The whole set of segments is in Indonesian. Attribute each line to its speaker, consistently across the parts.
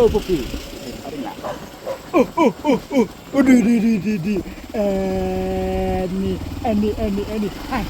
Speaker 1: Oh, pupi. Udah, di. Ini. Hai.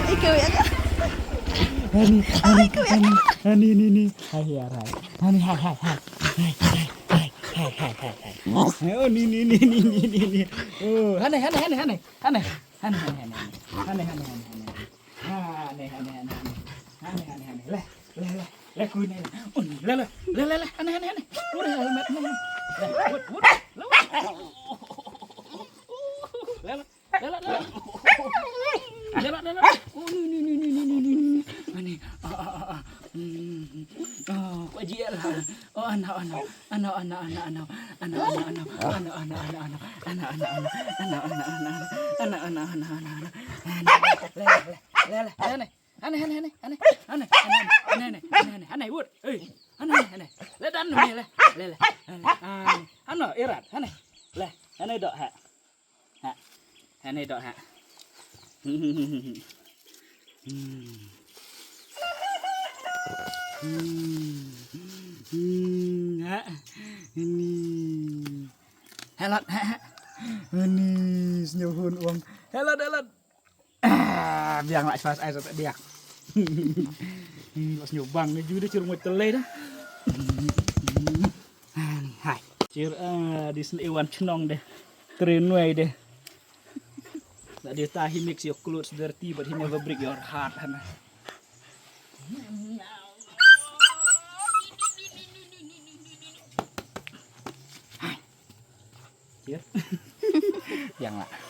Speaker 2: Ikaw yan.
Speaker 1: Hani. Hai ya, hai. Hani, hai. Oh, ini. Oh, hani. Leh, kuy này. Leh. Hani. Udah, helmet. Leh. Oh, ini. Ani. Oh, wajial. Oh, anak. Aneh, wud. Aneh. Ledan nih, le. Ano, irat, aneh. Le, aneh dok ha. Ha. Aneh dok ha. Ini. Helot. Ini senyuhun uang. Helot. Biang lại fast ai rồi biang. Los nyubang ni juga curung tele dah. Hai. Cir di sini Iwan cenong deh. Trenway deh. That the time he makes your clothes dirty, but he never break your heart. Cir. Yang lah.